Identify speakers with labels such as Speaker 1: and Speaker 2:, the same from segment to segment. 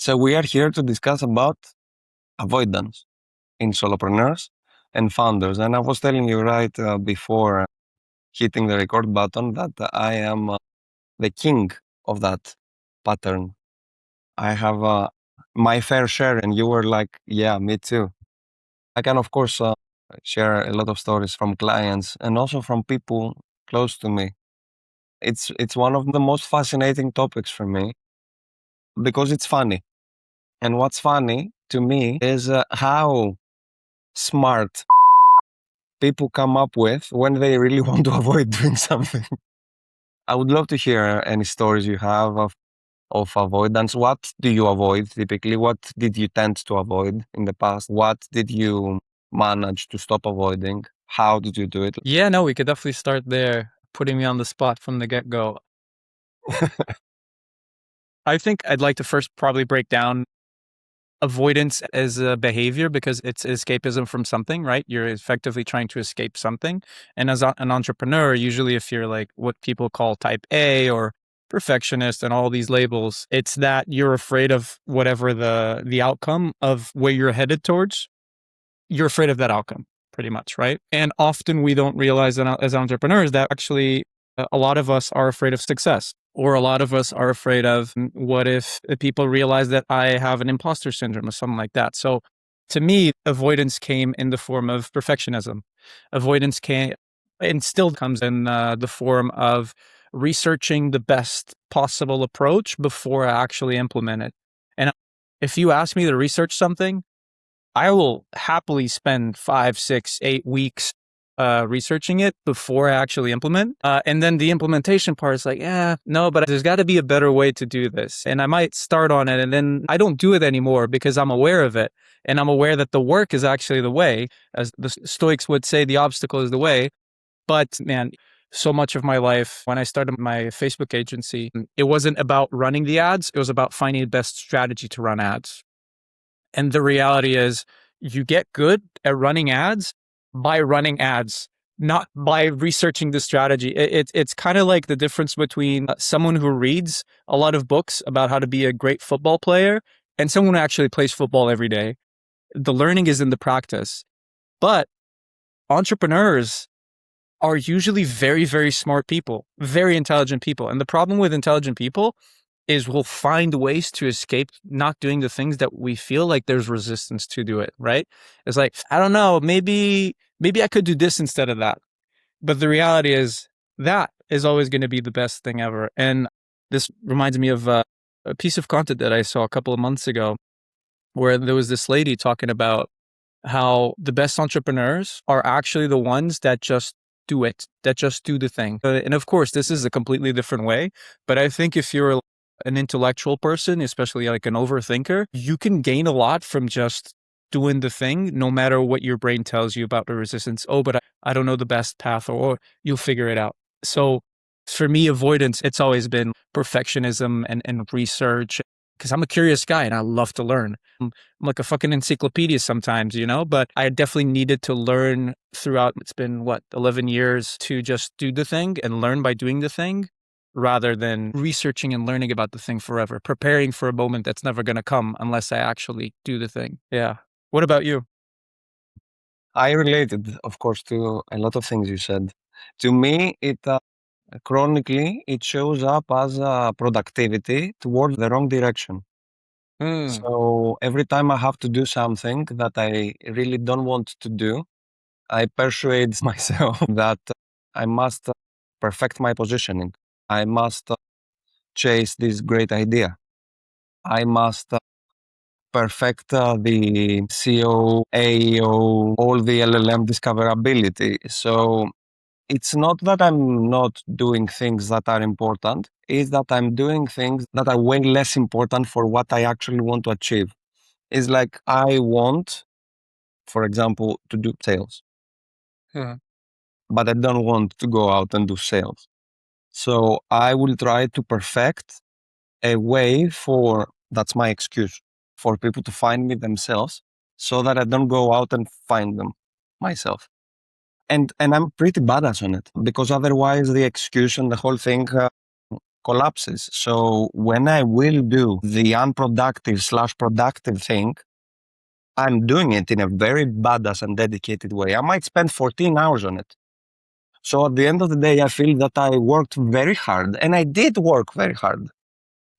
Speaker 1: So we are here to discuss about avoidance in solopreneurs and founders. And I was telling you right before hitting the record button that I am the king of that pattern. I have my fair share, and you were like, yeah, me too. I can, of course, share a lot of stories from clients and also from people close to me. It's one of the most fascinating topics for me because it's funny. And what's funny to me is how smart people come up with when they really want to avoid doing something. I would love to hear any stories you have of avoidance. What do you avoid typically? What did you tend to avoid in the past? What did you manage to stop avoiding? How did you do it?
Speaker 2: Yeah, no, we could definitely start there, putting me on the spot from the get-go. I think I'd like to first probably break down avoidance as a behavior because it's escapism from something, right? You're effectively trying to escape something. And as an entrepreneur, usually if you're like what people call type A or perfectionist and all these labels, it's that you're afraid of whatever the outcome of where you're headed towards. You're afraid of that outcome pretty much, right? And often we don't realize that as entrepreneurs that actually a lot of us are afraid of success, or a lot of us are afraid of what if people realize that I have an imposter syndrome or something like that. So to me, avoidance came in the form of perfectionism. Avoidance came and still comes in the form of researching the best possible approach before I actually implement it. And if you ask me to research something, I will happily spend 5, 6, 8 weeks researching it before I actually implement. And then the implementation part is like, yeah, no, but there's got to be a better way to do this. And I might start on it and then I don't do it anymore because I'm aware of it. And I'm aware that the work is actually the way. As the Stoics would say, the obstacle is the way. But man, so much of my life, when I started my Facebook agency, it wasn't about running the ads. It was about finding the best strategy to run ads. And the reality is you get good at running ads by running ads, not by researching the strategy. It's kind of like the difference between someone who reads a lot of books about how to be a great football player and someone who actually plays football every day. The learning is in the practice. But entrepreneurs are usually very, very smart people, very intelligent people. And the problem with intelligent people is we'll find ways to escape not doing the things that we feel like there's resistance to do it, right? It's like, I don't know, maybe I could do this instead of that. But the reality is that is always going to be the best thing ever. And this reminds me of a piece of content that I saw a couple of months ago where there was this lady talking about how the best entrepreneurs are actually the ones that just do it, that just do the thing. And of course, this is a completely different way. But I think if you're an intellectual person, especially like an overthinker, you can gain a lot from just doing the thing, no matter what your brain tells you about the resistance. Oh, but I don't know the best path, or you'll figure it out. So for me, avoidance, it's always been perfectionism and research because I'm a curious guy and I love to learn. I'm like a fucking encyclopedia sometimes, but I definitely needed to learn throughout. It's been 11 years to just do the thing and learn by doing the thing rather than researching and learning about the thing forever, preparing for a moment that's never going to come unless I actually do the thing. Yeah. What about you?
Speaker 1: I related, of course, to a lot of things you said. To me, it chronically it shows up as productivity towards the wrong direction. So every time I have to do something that I really don't want to do, I persuade myself that I must perfect my positioning. I must chase this great idea. I must perfect the SEO, AEO, all the LLM discoverability. So it's not that I'm not doing things that are important, it's that I'm doing things that are way less important for what I actually want to achieve. It's like I want, for example, to do sales,
Speaker 2: Yeah.
Speaker 1: but I don't want to go out and do sales. So I will try to perfect a way for, that's my excuse, for people to find me themselves so that I don't go out and find them myself. And I'm pretty badass on it because otherwise the excuse and the whole thing collapses. So when I will do the unproductive/productive thing, I'm doing it in a very badass and dedicated way. I might spend 14 hours on it. So at the end of the day, I feel that I worked very hard, and I did work very hard.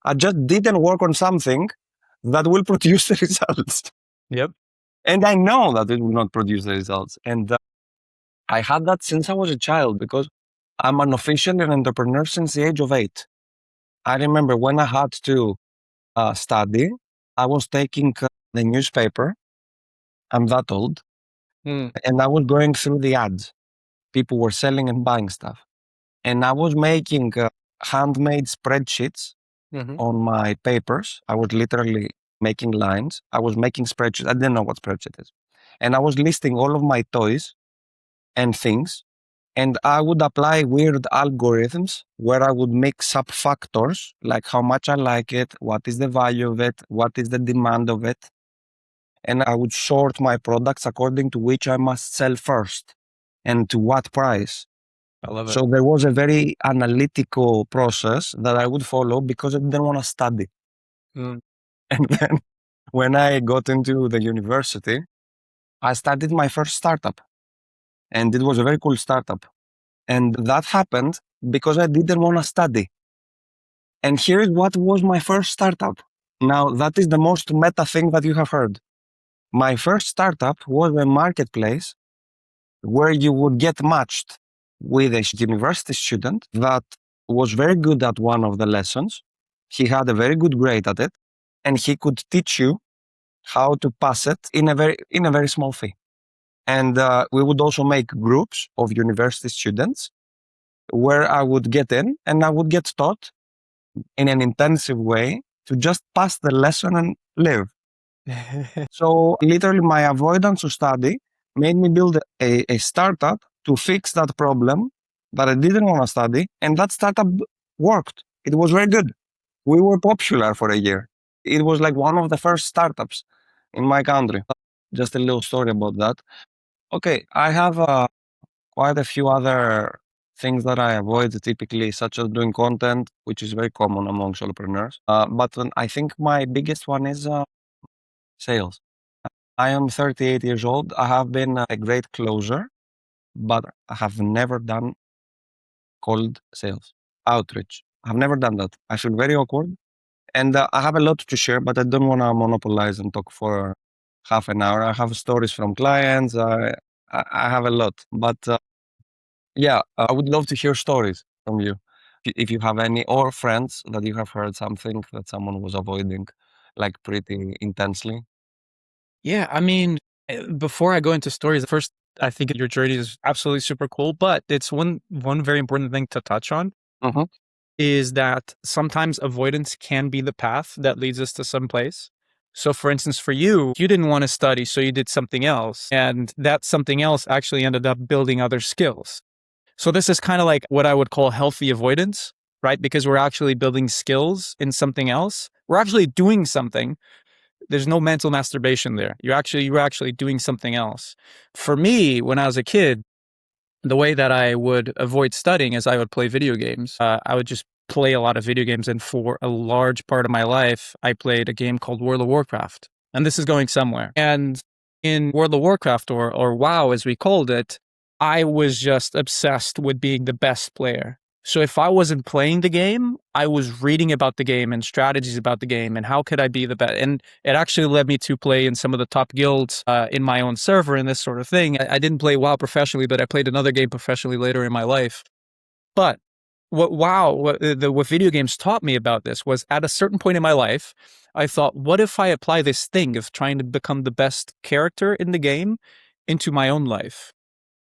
Speaker 1: I just didn't work on something that will produce the results.
Speaker 2: Yep.
Speaker 1: And I know that it will not produce the results. And I had that since I was a child, because I'm an official and entrepreneur since the age of 8. I remember when I had to study, I was taking the newspaper. I'm that old. And I was going through the ads. People were selling and buying stuff. And I was making handmade spreadsheets on my papers. I was literally making lines. I was making spreadsheets. I didn't know what spreadsheet is. And I was listing all of my toys and things. And I would apply weird algorithms where I would mix up factors, like how much I like it, what is the value of it, what is the demand of it. And I would sort my products according to which I must sell first and to what price.
Speaker 2: I love it.
Speaker 1: So there was a very analytical process that I would follow because I didn't want to study. And then when I got into the university, I started my first startup. And it was a very cool startup. And that happened because I didn't want to study. And here is what was my first startup. Now, that is the most meta thing that you have heard. My first startup was a marketplace where you would get matched with a university student that was very good at one of the lessons. He had a very good grade at it, and he could teach you how to pass it in a very small fee. And we would also make groups of university students where I would get in and I would get taught in an intensive way to just pass the lesson and live. So literally my avoidance to study made me build a startup to fix that problem that I didn't want to study. And that startup worked. It was very good. We were popular for a year. It was like one of the first startups in my country. Just a little story about that. Okay, I have quite a few other things that I avoid typically, such as doing content, which is very common among solopreneurs. But I think my biggest one is sales. I am 38 years old. I have been a great closer, but I have never done cold sales, outreach. I've never done that. I feel very awkward. And I have a lot to share, but I don't want to monopolize and talk for half an hour. I have stories from clients. I have a lot. But yeah, I would love to hear stories from you. If you have any, or friends that you have heard something that someone was avoiding, like pretty intensely.
Speaker 2: Yeah, I mean, before I go into stories, first, I think your journey is absolutely super cool, but it's one very important thing to touch on
Speaker 1: Mhm.
Speaker 2: is that sometimes avoidance can be the path that leads us to some place. So for instance, for you, you didn't want to study, so you did something else. And that something else actually ended up building other skills. So this is kind of like what I would call healthy avoidance, right? Because we're actually building skills in something else. We're actually doing something. There's no mental masturbation there. You're actually doing something else. For me, when I was a kid, the way that I would avoid studying is I would play video games. I would just play a lot of video games. And for a large part of my life, I played a game called World of Warcraft. And this is going somewhere. And in World of Warcraft, or WoW as we called it, I was just obsessed with being the best player. So if I wasn't playing the game, I was reading about the game and strategies about the game and how could I be the best. And it actually led me to play in some of the top guilds in my own server and this sort of thing. I didn't play WoW professionally, but I played another game professionally later in my life. But what video games taught me about this was at a certain point in my life, I thought, what if I apply this thing of trying to become the best character in the game into my own life?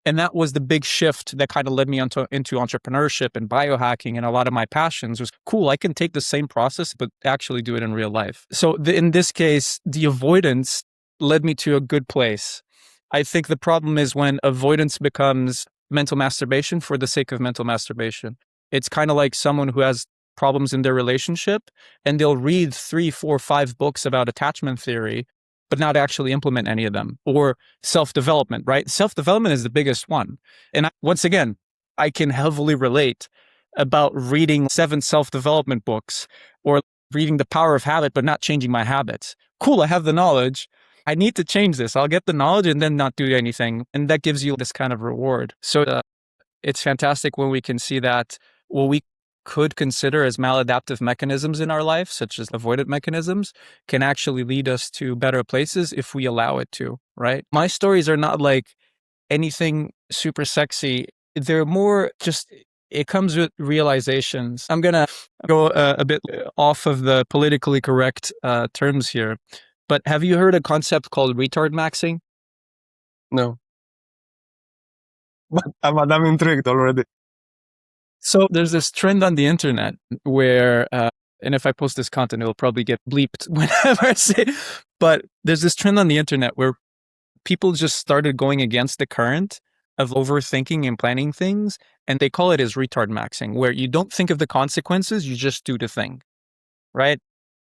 Speaker 2: And that was the big shift that kind of led me into entrepreneurship and biohacking, and a lot of my passions was cool. I can take the same process, but actually do it in real life. So in this case, the avoidance led me to a good place. I think the problem is when avoidance becomes mental masturbation for the sake of mental masturbation. It's kind of like someone who has problems in their relationship and they'll read 3, 4, 5 books about attachment theory, but not actually implement any of them. Or self-development, right? Self-development is the biggest one. And once again, I can heavily relate about reading 7 self-development books or reading The Power of Habit, but not changing my habits. Cool, I have the knowledge. I need to change this. I'll get the knowledge and then not do anything. And that gives you this kind of reward. So it's fantastic when we can see that what we could consider as maladaptive mechanisms in our life, such as avoidant mechanisms, can actually lead us to better places if we allow it to, right? My stories are not like anything super sexy. They're more just, it comes with realizations. I'm going to go a bit off of the politically correct terms here, but have you heard a concept called retard maxing?
Speaker 1: No. But I'm intrigued already.
Speaker 2: So there's this trend on the internet where, and if I post this content, it'll probably get bleeped whenever I say, but there's this trend on the internet where people just started going against the current of overthinking and planning things. And they call it as retard maxing, where you don't think of the consequences, you just do the thing, right?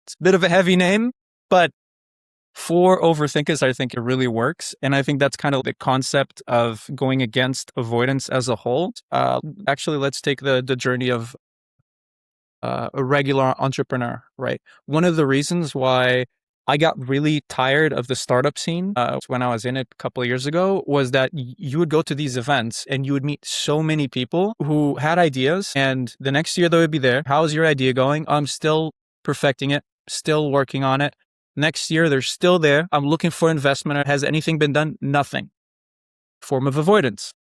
Speaker 2: It's a bit of a heavy name, but for overthinkers, I think it really works. And I think that's kind of the concept of going against avoidance as a whole. Actually, let's take the journey of a regular entrepreneur, right? One of the reasons why I got really tired of the startup scene when I was in it a couple of years ago was that you would go to these events and you would meet so many people who had ideas, and the next year they would be there. How's your idea going? I'm still perfecting it, still working on it. Next year, they're still there. I'm looking for investment. Has anything been done? Nothing. Form of avoidance.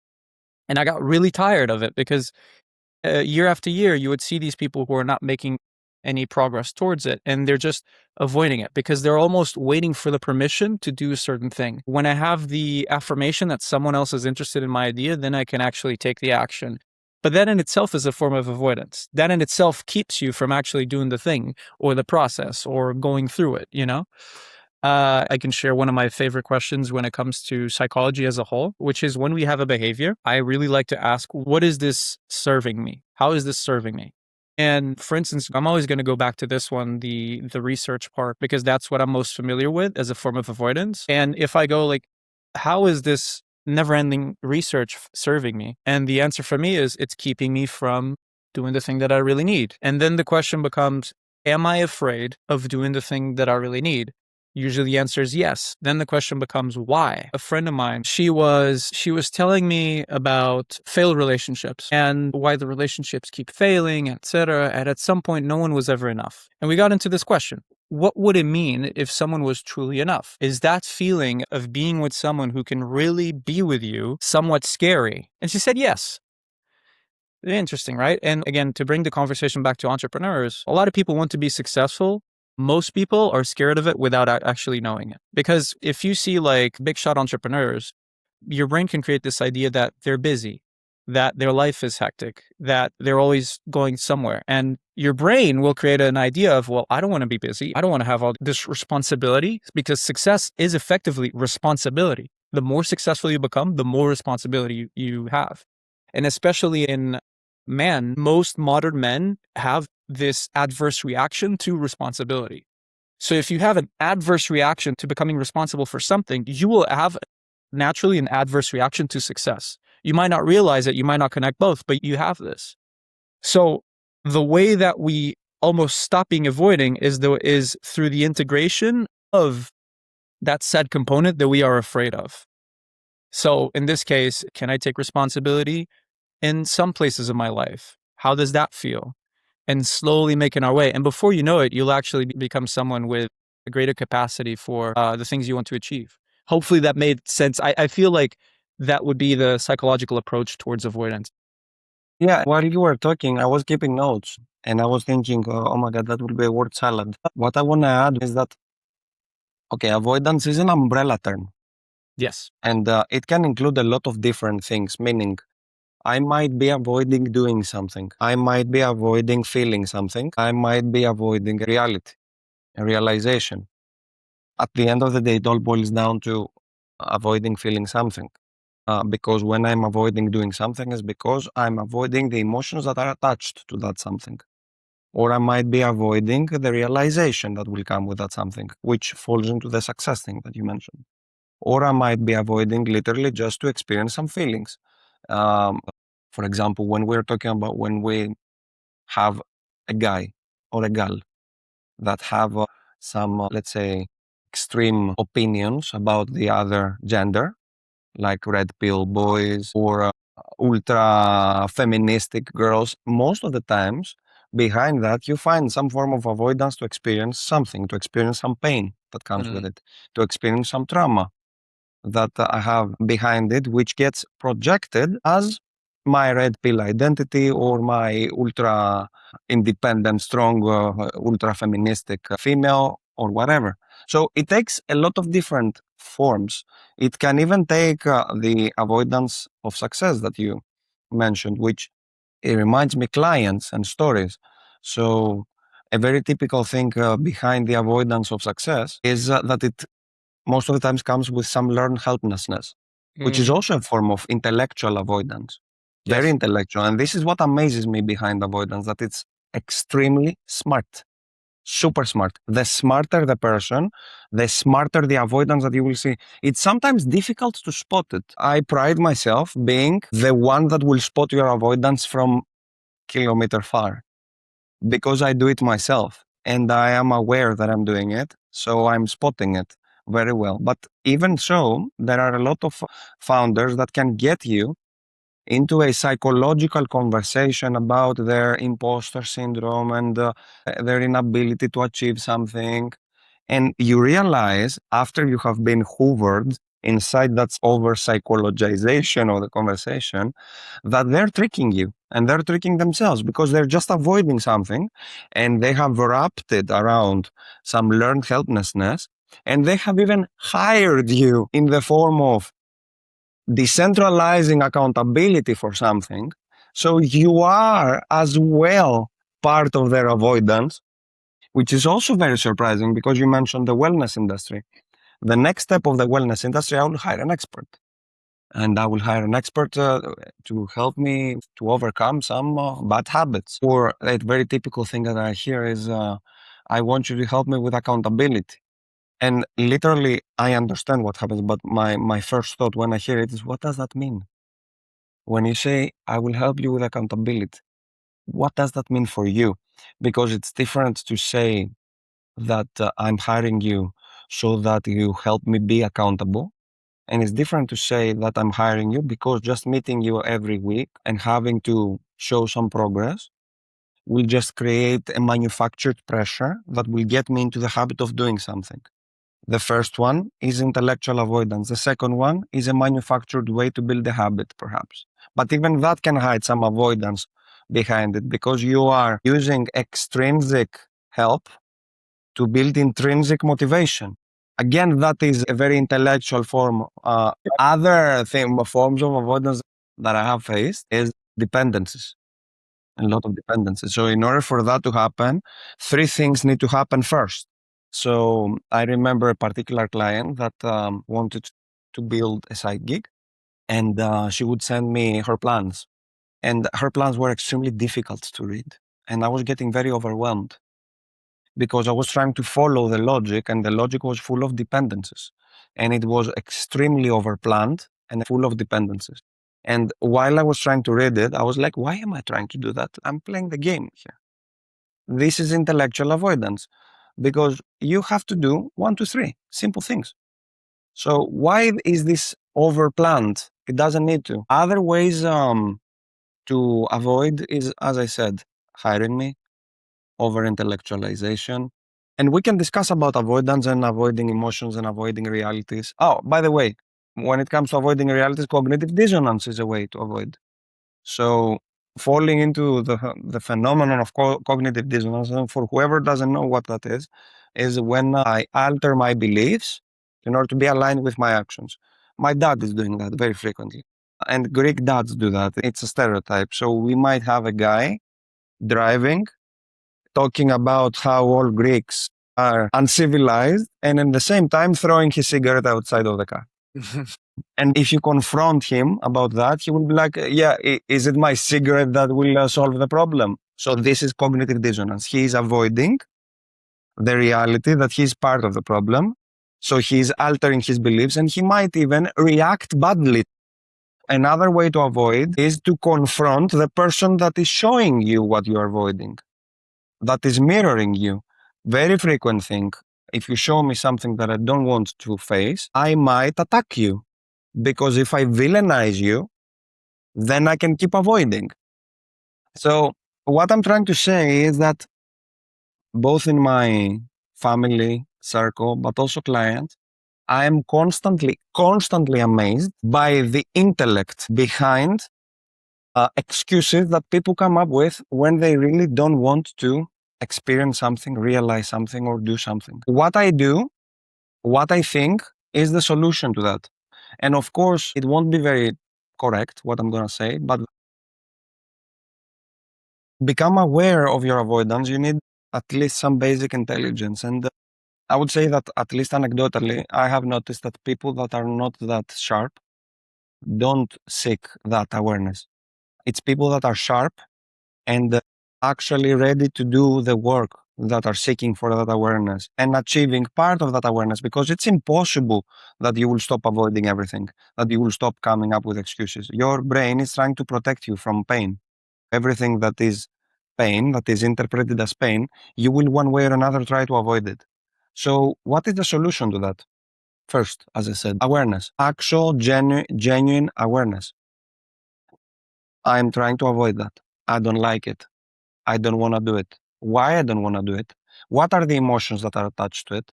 Speaker 2: And I got really tired of it because year after year, you would see these people who are not making any progress towards it, and they're just avoiding it because they're almost waiting for the permission to do a certain thing. When I have the affirmation that someone else is interested in my idea, then I can actually take the action. But that in itself is a form of avoidance. That in itself keeps you from actually doing the thing or the process or going through it, you know? I can share one of my favorite questions when it comes to psychology as a whole, which is when we have a behavior, I really like to ask, what is this serving me? How is this serving me? And for instance, I'm always going to go back to this one, the research part, because that's what I'm most familiar with as a form of avoidance. And if I go like, how is this never-ending research serving me? And the answer for me is it's keeping me from doing the thing that I really need. And then the question becomes, am I afraid of doing the thing that I really need? Usually the answer is yes. Then the question becomes why. A friend of mine, she was telling me about failed relationships and why the relationships keep failing, etc. And at some point, no one was ever enough. And we got into this question. What would it mean if someone was truly enough? Is that feeling of being with someone who can really be with you somewhat scary? And she said yes. Interesting, right? And again, to bring the conversation back to entrepreneurs, a lot of people want to be successful. Most people are scared of it without actually knowing it. Because if you see like big shot entrepreneurs, your brain can create this idea that they're busy, that their life is hectic, that they're always going somewhere. And your brain will create an idea of, well, I don't want to be busy. I don't want to have all this responsibility, because success is effectively responsibility. The more successful you become, the more responsibility you have. And especially in man, most modern men have this adverse reaction to responsibility. So if you have an adverse reaction to becoming responsible for something, you will have naturally an adverse reaction to success. You might not realize it, you might not connect both, but you have this. So the way that we almost stop being avoiding is through the integration of that said component that we are afraid of. So in this case, can I take responsibility in some places of my life? How does that feel? And slowly making our way. And before you know it, you'll actually become someone with a greater capacity for the things you want to achieve. Hopefully that made sense. I feel like that would be the psychological approach towards avoidance.
Speaker 1: Yeah, while you were talking, I was keeping notes and I was thinking, oh my God, that would be a word salad. What I want to add is that, okay, avoidance is an umbrella term.
Speaker 2: Yes.
Speaker 1: And it can include a lot of different things, meaning I might be avoiding doing something. I might be avoiding feeling something. I might be avoiding reality, a realization. At the end of the day, it all boils down to avoiding feeling something. Because when I'm avoiding doing something, is because I'm avoiding the emotions that are attached to that something. Or I might be avoiding the realization that will come with that something, which falls into the success thing that you mentioned. Or I might be avoiding literally just to experience some feelings. For example, when we're talking about when we have a guy or a girl that have some, let's say, extreme opinions about the other gender, like red pill boys or ultra feministic girls, most of the times behind that you find some form of avoidance to experience something, to experience some pain that comes with it, to experience some trauma that I have behind it, which gets projected as my red pill identity or my ultra independent, strong, ultra feministic female or whatever. So it takes a lot of different forms. It can even take the avoidance of success that you mentioned, which it reminds me clients and stories. So a very typical thing behind the avoidance of success is that it most of the times comes with some learned helplessness, which is also a form of intellectual avoidance. Very
Speaker 2: Yes.
Speaker 1: intellectual. And this is what amazes me behind avoidance, that it's extremely smart, super smart. The smarter the person, the smarter the avoidance that you will see. It's sometimes difficult to spot it. I pride myself being the one that will spot your avoidance from kilometer far because I do it myself and I am aware that I'm doing it. So I'm spotting it very well. But even so, there are a lot of founders that can get you into a psychological conversation about their imposter syndrome and their inability to achieve something. And you realize after you have been hoovered inside that over psychologization of the conversation that they're tricking you and they're tricking themselves because they're just avoiding something and they have wrapped it around some learned helplessness and they have even hired you in the form of decentralizing accountability for something. So you are as well part of their avoidance, which is also very surprising because you mentioned the wellness industry. The next step of the wellness industry, I will hire an expert. And I will hire an expert to help me to overcome some bad habits. Or a very typical thing that I hear is, I want you to help me with accountability. And literally, I understand what happens, but my first thought when I hear it is, what does that mean? When you say, I will help you with accountability, what does that mean for you? Because it's different to say that I'm hiring you so that you help me be accountable. And it's different to say that I'm hiring you because just meeting you every week and having to show some progress will just create a manufactured pressure that will get me into the habit of doing something. The first one is intellectual avoidance. The second one is a manufactured way to build a habit, perhaps. But even that can hide some avoidance behind it because you are using extrinsic help to build intrinsic motivation. Again, that is a very intellectual form. Other forms of avoidance that I have faced is dependencies, a lot of dependencies. So in order for that to happen, three things need to happen first. So I remember a particular client that wanted to build a side gig, and she would send me her plans. And her plans were extremely difficult to read. And I was getting very overwhelmed because I was trying to follow the logic, and the logic was full of dependencies. And it was extremely overplanned and full of dependencies. And while I was trying to read it, I was like, why am I trying to do that? I'm playing the game here. This is intellectual avoidance because you have to do 1, 2, 3 simple things. So why is this overplanned? It doesn't need to. Other ways to avoid is, as I said, hiring me, over intellectualization. And we can discuss about avoidance and avoiding emotions and avoiding realities. Oh, by the way, when it comes to avoiding realities, cognitive dissonance is a way to avoid. So falling into the phenomenon of cognitive dissonance, and for whoever doesn't know what that is when I alter my beliefs in order to be aligned with my actions. My dad is doing that very frequently. And Greek dads do that. It's a stereotype. So we might have a guy driving talking about how all Greeks are uncivilized and at the same time throwing his cigarette outside of the car. And if you confront him about that, he will be like, yeah, is it my cigarette that will solve the problem? So this is cognitive dissonance. He is avoiding the reality that he's part of the problem. So he's altering his beliefs and he might even react badly Another way to avoid is to confront the person that is showing you what you're avoiding, that is mirroring you. Very frequent thing. If you show me something that I don't want to face, I might attack you. Because if I villainize you, then I can keep avoiding. So what I'm trying to say is that both in my family circle, but also clients, I am constantly amazed by the intellect behind excuses that people come up with when they really don't want to experience something, realize something, or do something. What I do, what I think is the solution to that. And of course, it won't be very correct, what I'm going to say, but become aware of your avoidance. You need at least some basic intelligence. And I would say that, at least anecdotally, I have noticed that people that are not that sharp don't seek that awareness. It's people that are sharp and actually ready to do the work that are seeking for that awareness and achieving part of that awareness, because it's impossible that you will stop avoiding everything, that you will stop coming up with excuses. Your brain is trying to protect you from pain. Everything that is pain, that is interpreted as pain, you will one way or another try to avoid it. So what is the solution to that? First, as I said, awareness, actual genuine awareness. I'm trying to avoid that. I don't like it. I don't want to do it. Why I don't want to do it? What are the emotions that are attached to it?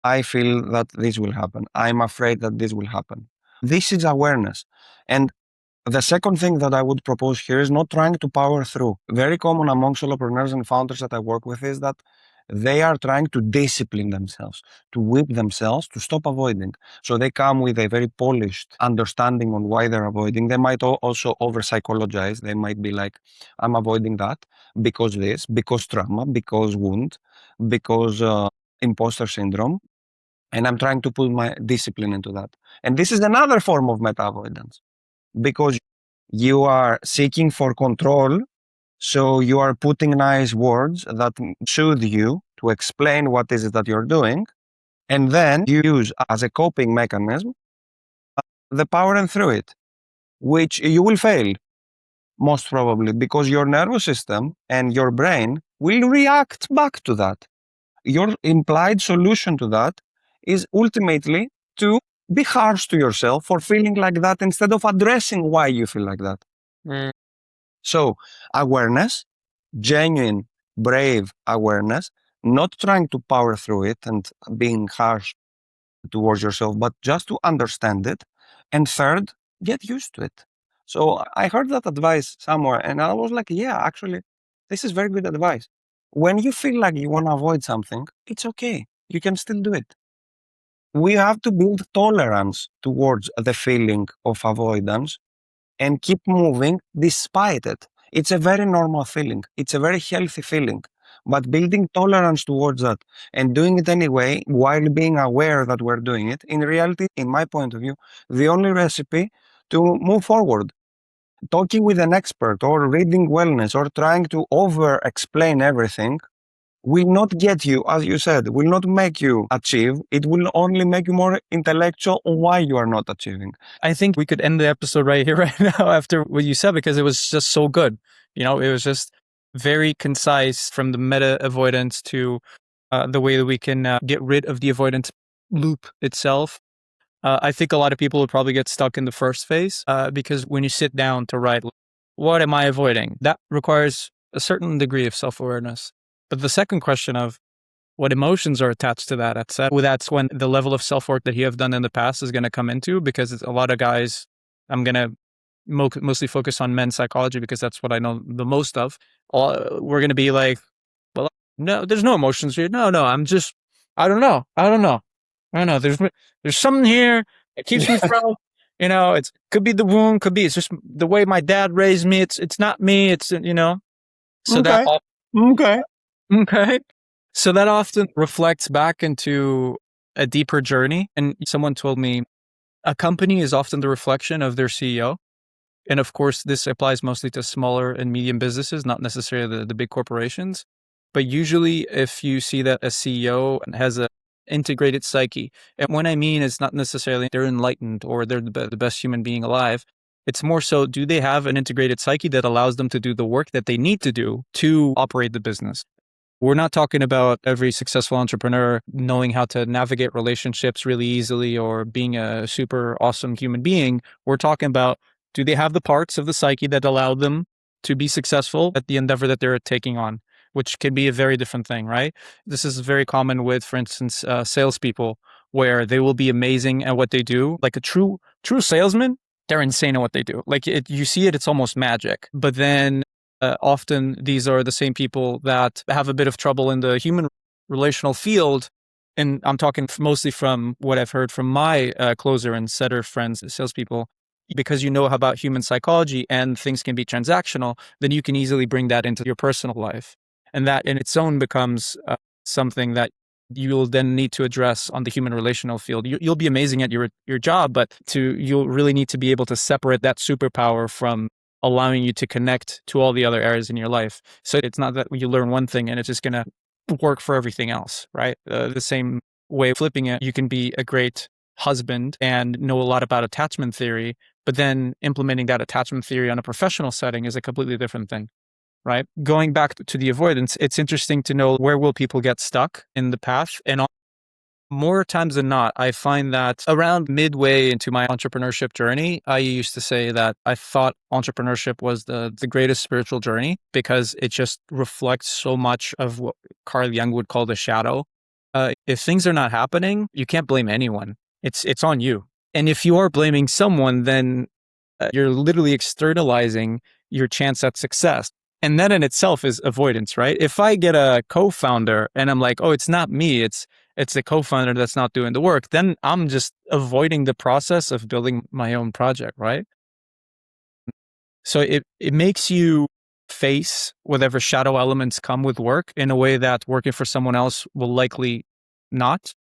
Speaker 1: I feel that this will happen. I'm afraid that this will happen. This is awareness. And the second thing that I would propose here is not trying to power through. Very common among solopreneurs and founders that I work with is that they are trying to discipline themselves, to whip themselves, to stop avoiding. So they come with a very polished understanding on why they're avoiding. They might also over-psychologize. They might be like, I'm avoiding that because this, because trauma, because wound, because imposter syndrome. And I'm trying to put my discipline into that. And this is another form of meta-avoidance, because you are seeking for control. So you are putting nice words that soothe you to explain what is it that you're doing. And then you use as a coping mechanism the power and through it, which you will fail most probably, because your nervous system and your brain will react back to that. Your implied solution to that is ultimately to be harsh to yourself for feeling like that instead of addressing why you feel like that. So awareness, genuine, brave awareness, not trying to power through it and being harsh towards yourself, but just to understand it. And third, get used to it. So I heard that advice somewhere and I was like, yeah, actually, this is very good advice. When you feel like you want to avoid something, it's okay. You can still do it. We have to build tolerance towards the feeling of avoidance and keep moving despite it. It's a very normal feeling. It's a very healthy feeling. But building tolerance towards that and doing it anyway while being aware that we're doing it, in reality, in my point of view, the only recipe to move forward. Talking with an expert or reading wellness or trying to over explain everything will not get you, as you said, will not make you achieve. It will only make you more intellectual on why you are not achieving.
Speaker 2: I think we could end the episode right here, right now, after what you said, because it was just so good. You know, it was just very concise, from the meta avoidance to the way that we can get rid of the avoidance loop itself. I think a lot of people would probably get stuck in the first phase because when you sit down to write, what am I avoiding? That requires a certain degree of self-awareness. But the second question of what emotions are attached to that, that's when the level of self-work that you have done in the past is going to come into, because it's a lot of guys, I'm going to mostly focus on men's psychology because that's what I know the most of. We're going to be like, well, no, there's no emotions here. No, I'm just, I don't know. There's something here. It keeps me from, it could be the wound, could be, it's just the way my dad raised me. It's not me. It's, so
Speaker 1: Okay.
Speaker 2: Okay. So that often reflects back into a deeper journey. And someone told me a company is often the reflection of their CEO. And of course, this applies mostly to smaller and medium businesses, not necessarily the big corporations. But usually if you see that a CEO has a integrated psyche. And what I mean is not necessarily they're enlightened or they're the best human being alive. It's more so, do they have an integrated psyche that allows them to do the work that they need to do to operate the business? We're not talking about every successful entrepreneur knowing how to navigate relationships really easily or being a super awesome human being. We're talking about, do they have the parts of the psyche that allow them to be successful at the endeavor that they're taking on, which can be a very different thing, right? This is very common with, for instance, salespeople, where they will be amazing at what they do. Like a true salesman, they're insane at what they do. Like you see it, it's almost magic. But then often these are the same people that have a bit of trouble in the human relational field. And I'm talking mostly from what I've heard from my closer and setter friends, salespeople, because you know about human psychology and things can be transactional, then you can easily bring that into your personal life. And that in its own becomes something that you'll then need to address on the human relational field. You'll be amazing at your job, but you'll really need to be able to separate that superpower from allowing you to connect to all the other areas in your life. So it's not that you learn one thing and it's just going to work for everything else, right? The same way of flipping it, you can be a great husband and know a lot about attachment theory, but then implementing that attachment theory on a professional setting is a completely different thing, right? Going back to the avoidance, it's interesting to know, where will people get stuck in the path? And more times than not, I find that around midway into my entrepreneurship journey, I used to say that I thought entrepreneurship was the greatest spiritual journey because it just reflects so much of what Carl Jung would call the shadow. If things are not happening, you can't blame anyone. It's on you. And if you are blaming someone, then you're literally externalizing your chance at success. And that in itself is avoidance, right? If I get a co-founder and I'm like, oh, it's not me, it's the co-founder that's not doing the work, then I'm just avoiding the process of building my own project, right? So it makes you face whatever shadow elements come with work in a way that working for someone else will likely not.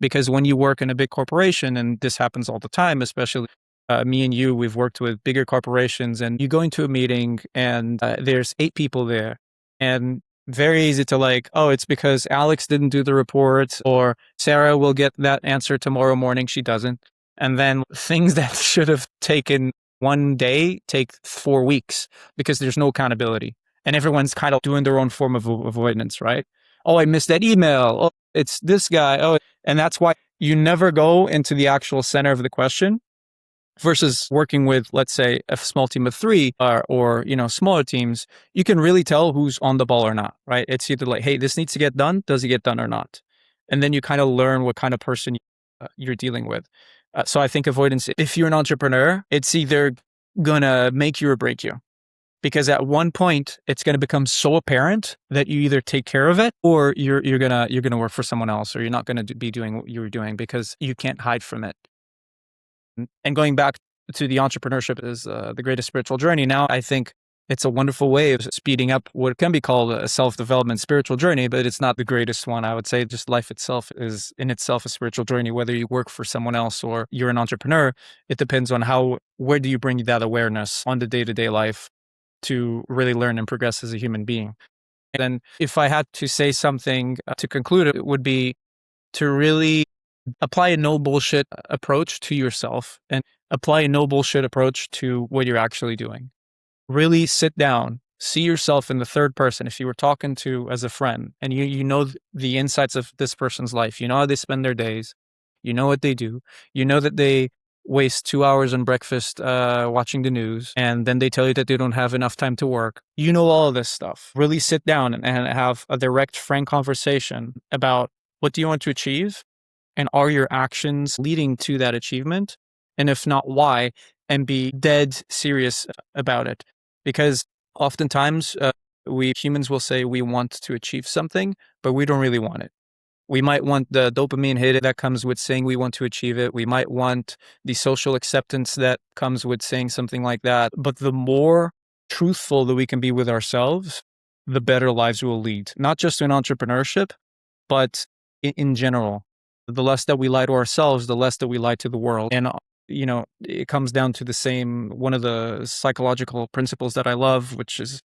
Speaker 2: Because when you work in a big corporation, and this happens all the time, especially me and you, we've worked with bigger corporations, and you go into a meeting and there's 8 people there, and very easy to like, oh, it's because Alex didn't do the report, or Sarah will get that answer tomorrow morning. She doesn't. And then things that should have taken one day take 4 weeks because there's no accountability. And everyone's kind of doing their own form of avoidance, right? Oh, I missed that email. Oh, it's this guy. Oh, and that's why you never go into the actual center of the question versus working with, let's say, a small team of 3 or smaller teams. You can really tell who's on the ball or not, right? It's either like, hey, this needs to get done. Does it get done or not? And then you kind of learn what kind of person you're dealing with. So I think avoidance, if you're an entrepreneur, it's either going to make you or break you. Because at one point it's going to become so apparent that you either take care of it or you're gonna work for someone else, or you're not going to be doing what you were doing because you can't hide from it. And going back to the entrepreneurship is the greatest spiritual journey. Now I think it's a wonderful way of speeding up what can be called a self-development spiritual journey, but it's not the greatest one. I would say just life itself is in itself a spiritual journey, whether you work for someone else or you're an entrepreneur. It depends on where do you bring that awareness on the day-to-day life to really learn and progress as a human being. And if I had to say something to conclude, it would be to really apply a no bullshit approach to yourself and apply a no bullshit approach to what you're actually doing. Really sit down, see yourself in the third person. If you were talking to as a friend and you know the insights of this person's life, you know how they spend their days, you know what they do, you know that they waste 2 hours on breakfast watching the news, and then they tell you that they don't have enough time to work. You know all of this stuff. Really sit down and have a direct, frank conversation about what do you want to achieve, and are your actions leading to that achievement? And if not, why? And be dead serious about it. Because oftentimes we humans will say we want to achieve something, but we don't really want it. We might want the dopamine hit that comes with saying we want to achieve it. We might want the social acceptance that comes with saying something like that. But the more truthful that we can be with ourselves, the better lives we'll lead. Not just in entrepreneurship, but in general. The less that we lie to ourselves, the less that we lie to the world. And it comes down to the same, one of the psychological principles that I love, which is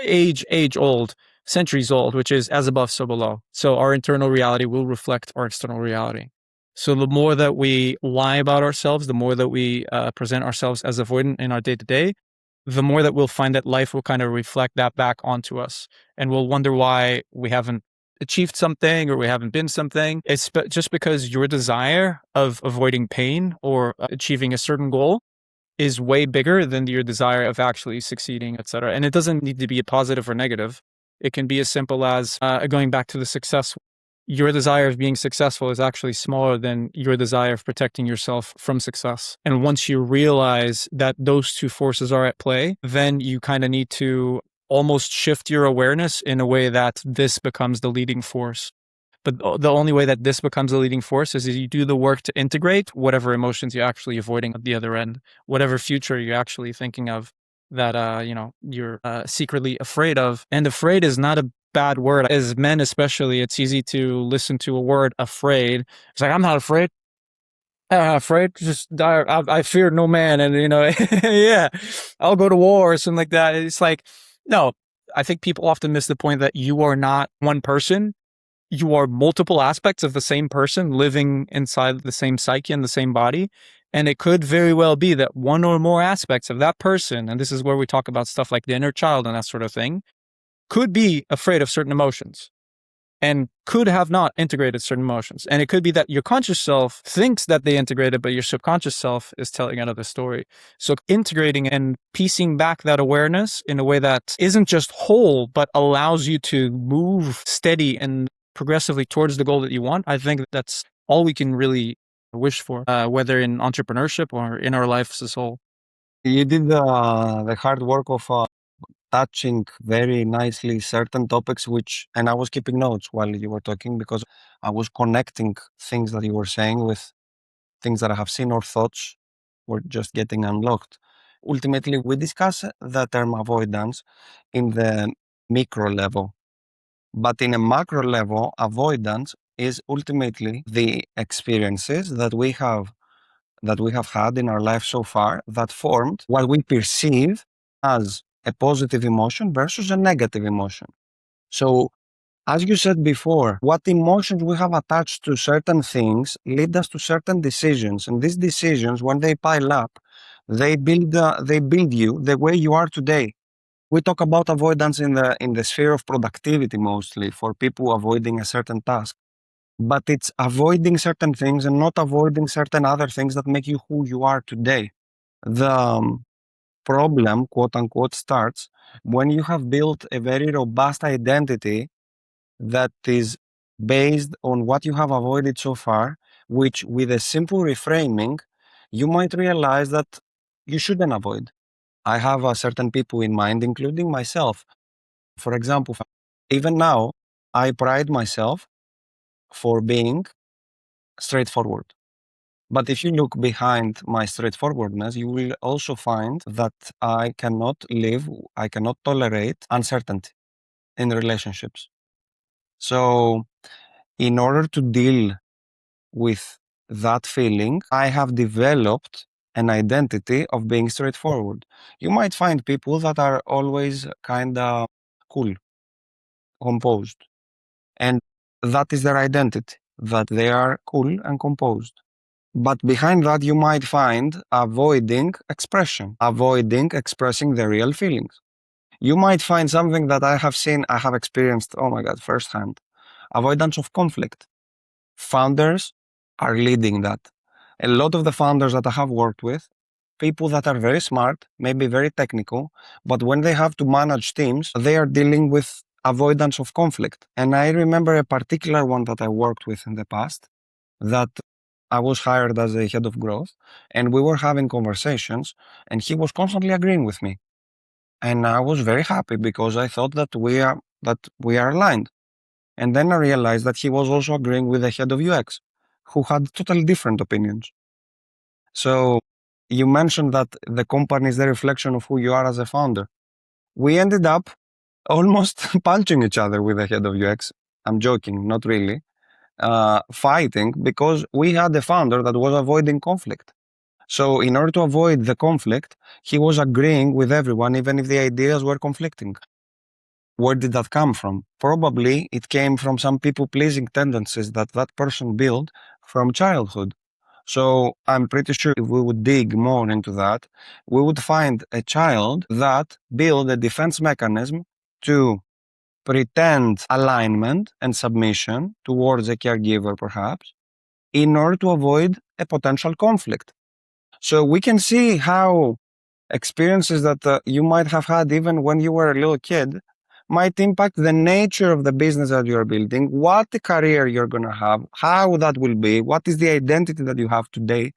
Speaker 2: age old, centuries old, which is as above, so below. So our internal reality will reflect our external reality. So the more that we lie about ourselves, the more that we present ourselves as avoidant in our day to day, the more that we'll find that life will kind of reflect that back onto us. And we'll wonder why we haven't achieved something or we haven't been something. It's just because your desire of avoiding pain or achieving a certain goal is way bigger than your desire of actually succeeding, etc. And it doesn't need to be a positive or negative. It can be as simple as going back to the success. Your desire of being successful is actually smaller than your desire of protecting yourself from success. And once you realize that those two forces are at play, then you kind of need to almost shift your awareness in a way that this becomes the leading force. But the only way that this becomes a leading force is you do the work to integrate whatever emotions you're actually avoiding at the other end, whatever future you're actually thinking of that, you're secretly afraid of. And afraid is not a bad word. As men, especially, it's easy to listen to a word afraid. It's like, I'm not afraid. I'm not afraid. Just I fear no man. And, yeah, I'll go to war or something like that. It's like, no, I think people often miss the point that you are not one person. You are multiple aspects of the same person living inside the same psyche and the same body. And it could very well be that one or more aspects of that person, and this is where we talk about stuff like the inner child and that sort of thing, could be afraid of certain emotions and could have not integrated certain emotions. And it could be that your conscious self thinks that they integrated, but your subconscious self is telling another story. So integrating and piecing back that awareness in a way that isn't just whole, but allows you to move steady and progressively towards the goal that you want, I think that's all we can really wish for, whether in entrepreneurship or in our lives as a whole.
Speaker 1: You did the hard work of touching very nicely certain topics, and I was keeping notes while you were talking because I was connecting things that you were saying with things that I have seen or thoughts were just getting unlocked. Ultimately, we discuss the term avoidance in the micro level, but in a macro level, avoidance is ultimately the experiences that we have had in our life so far that formed what we perceive as a positive emotion versus a negative emotion. So, as you said before, what emotions we have attached to certain things lead us to certain decisions, and these decisions, when they pile up, they build you the way you are today. We talk about avoidance in the sphere of productivity mostly for people avoiding a certain task, but it's avoiding certain things and not avoiding certain other things that make you who you are today. The problem, quote unquote, starts when you have built a very robust identity that is based on what you have avoided so far, which with a simple reframing, you might realize that you shouldn't avoid. I have certain people in mind, including myself. For example, even now, I pride myself for being straightforward. But if you look behind my straightforwardness, you will also find that I cannot tolerate uncertainty in relationships. So, in order to deal with that feeling, I have developed an identity of being straightforward. You might find people that are always kind of cool, composed, and that is their identity, that they are cool and composed. But behind that, you might find avoiding expressing the real feelings. You might find something that I have experienced, oh my God, firsthand, avoidance of conflict. Founders are leading that. A lot of the founders that I have worked with, people that are very smart, maybe very technical, but when they have to manage teams, they are dealing with avoidance of conflict. And I remember a particular one that I worked with in the past that I was hired as a head of growth, and we were having conversations, and he was constantly agreeing with me. And I was very happy because I thought that we are aligned. And then I realized that he was also agreeing with the head of UX, who had totally different opinions. So you mentioned that the company is the reflection of who you are as a founder. We ended up almost punching each other with the head of UX. I'm joking, not really. Fighting because we had a founder that was avoiding conflict. So in order to avoid the conflict, he was agreeing with everyone, even if the ideas were conflicting. Where did that come from? Probably it came from some people-pleasing tendencies that person built from childhood. So I'm pretty sure if we would dig more into that, we would find a child that built a defense mechanism to pretend alignment and submission towards a caregiver, perhaps, in order to avoid a potential conflict. So we can see how experiences that you might have had even when you were a little kid might impact the nature of the business that you're building, what the career you're going to have, how that will be, what is the identity that you have today,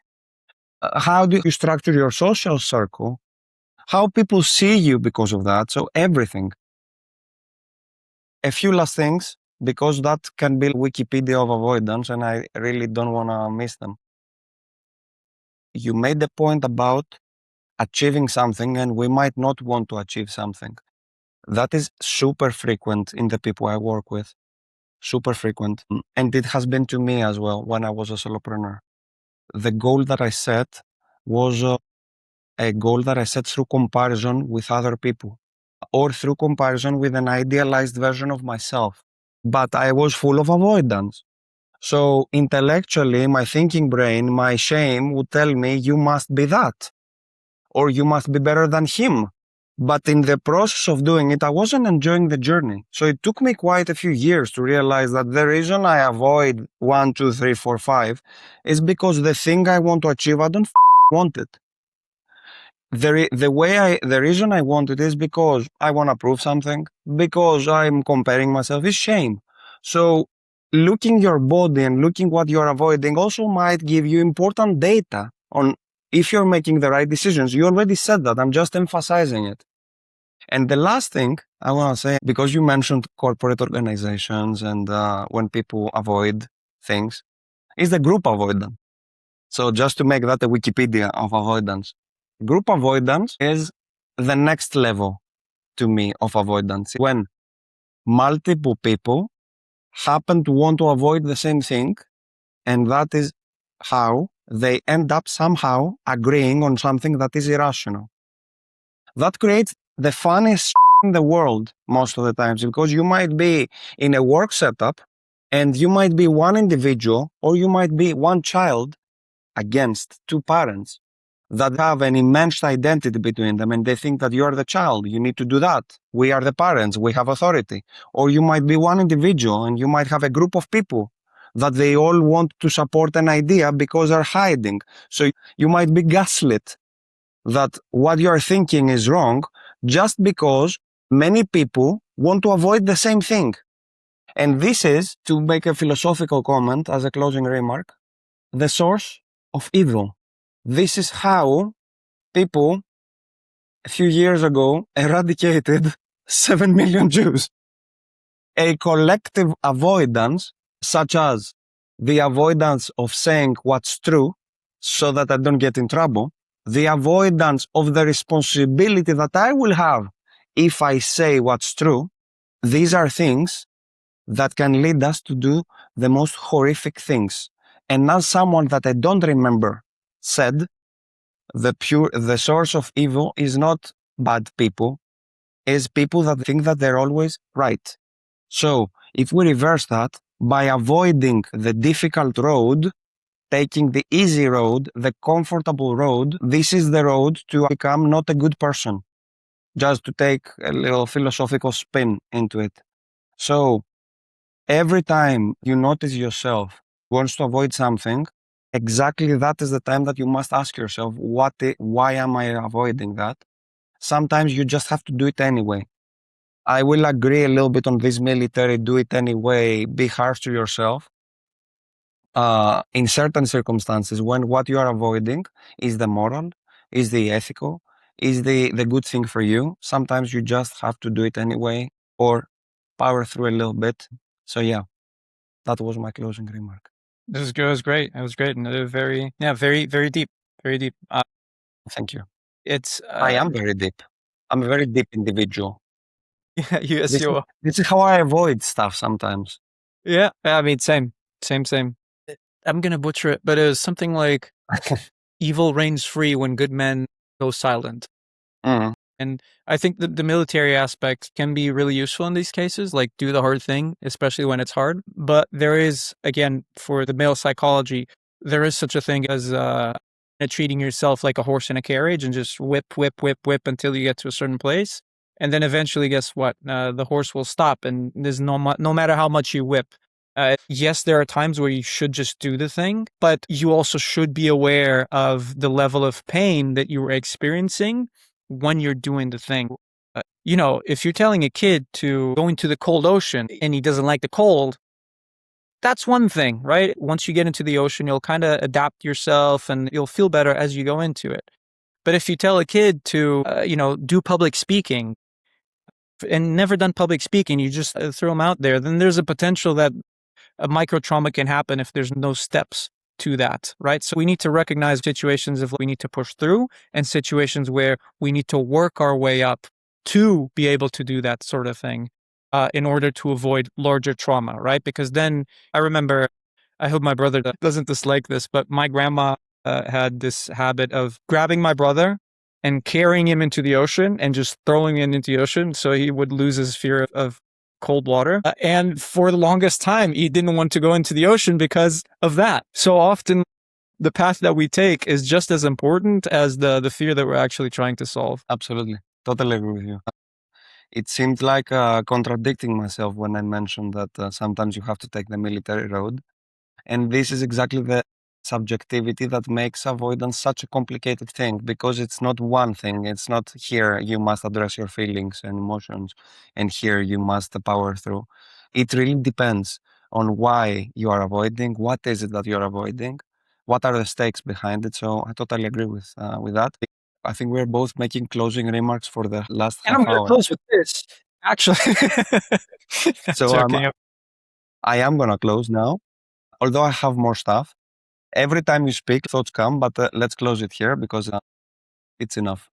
Speaker 1: how do you structure your social circle, how people see you because of that. So everything. A few last things, because that can be Wikipedia of avoidance, and I really don't want to miss them. You made the point about achieving something, and we might not want to achieve something. That is super frequent in the people I work with. Super frequent. And it has been to me as well when I was a solopreneur. The goal that I set was a goal that I set through comparison with other people or through comparison with an idealized version of myself. But I was full of avoidance. So intellectually, my thinking brain, my shame would tell me, you must be that, or you must be better than him. But in the process of doing it, I wasn't enjoying the journey. So it took me quite a few years to realize that the reason I avoid 1, 2, 3, 4, 5 is because the thing I want to achieve, I don't want it. The reason I want it is because I want to prove something, because I'm comparing myself, is shame. So looking your body and looking what you're avoiding also might give you important data on if you're making the right decisions. You already said that. I'm just emphasizing it. And the last thing I want to say, because you mentioned corporate organizations and when people avoid things, is the group avoidance. So just to make that a Wikipedia of avoidance. Group avoidance is the next level to me of avoidance. When multiple people happen to want to avoid the same thing, and that is how they end up somehow agreeing on something that is irrational. That creates the funniest in the world most of the times, because you might be in a work setup and you might be one individual or you might be one child against two parents that have an immense identity between them, and they think that you are the child, you need to do that. We are the parents, we have authority. Or you might be one individual and you might have a group of people that they all want to support an idea because they're hiding. So you might be gaslit that what you're thinking is wrong just because many people want to avoid the same thing. And this is, to make a philosophical comment as a closing remark, the source of evil. This is how people a few years ago eradicated 7 million Jews. A collective avoidance, such as the avoidance of saying what's true so that I don't get in trouble, the avoidance of the responsibility that I will have if I say what's true, these are things that can lead us to do the most horrific things. And as someone that I don't remember said, the source of evil is not bad people, is people that think that they're always right. So if we reverse that by avoiding the difficult road, taking the easy road, the comfortable road, this is the road to become not a good person. Just to take a little philosophical spin into it. So every time you notice yourself wants to avoid something, exactly that is the time that you must ask yourself, why am I avoiding that? Sometimes you just have to do it anyway. I will agree a little bit on this military, do it anyway, be harsh to yourself. In certain circumstances, when what you are avoiding is the moral, is the ethical, is the good thing for you, sometimes you just have to do it anyway or power through a little bit. So yeah, that was my closing remark.
Speaker 2: This was great. It was great. And very, very deep, very deep.
Speaker 1: Thank you.
Speaker 2: It's,
Speaker 1: I am very deep. I'm a very deep individual.
Speaker 2: yeah, yes, you are.
Speaker 1: This is how I avoid stuff sometimes.
Speaker 2: Yeah, I mean, same. I'm gonna butcher it, but it was something like evil reigns free when good men go silent.
Speaker 1: Mm.
Speaker 2: And I think the military aspect can be really useful in these cases, like do the hard thing, especially when it's hard. But there is, again, for the male psychology, there is such a thing as treating yourself like a horse in a carriage and just whip, whip, whip, whip until you get to a certain place. And then eventually, guess what? The horse will stop, and there's no matter how much you whip. Yes, there are times where you should just do the thing, but you also should be aware of the level of pain that you are experiencing when you're doing the thing. If you're telling a kid to go into the cold ocean and he doesn't like the cold, that's one thing, right? Once you get into the ocean, you'll kind of adapt yourself and you'll feel better as you go into it. But if you tell a kid to, do public speaking and never done public speaking, you just throw them out there, then there's a potential that a micro trauma can happen if there's no steps to that, right? So we need to recognize situations of we need to push through and situations where we need to work our way up to be able to do that sort of thing in order to avoid larger trauma, right? Because then I remember, I hope my brother doesn't dislike this, but my grandma had this habit of grabbing my brother and carrying him into the ocean and just throwing him into the ocean so he would lose his fear of cold water. And for the longest time, he didn't want to go into the ocean because of that. So often the path that we take is just as important as the fear that we're actually trying to solve.
Speaker 1: Absolutely. Totally agree with you. It seemed like contradicting myself when I mentioned that sometimes you have to take the military road. And this is exactly the subjectivity that makes avoidance such a complicated thing, because it's not one thing. It's not here you must address your feelings and emotions and here you must power through. It really depends on why you are avoiding, what is it that you're avoiding, what are the stakes behind it. So I totally agree with that. I think we're both making closing remarks for the last
Speaker 2: And I'm
Speaker 1: half
Speaker 2: going to
Speaker 1: hour.
Speaker 2: close with this, actually.
Speaker 1: So
Speaker 2: Joking.
Speaker 1: I am going to close now, although I have more stuff. Every time you speak, thoughts come, but let's close it here because it's enough.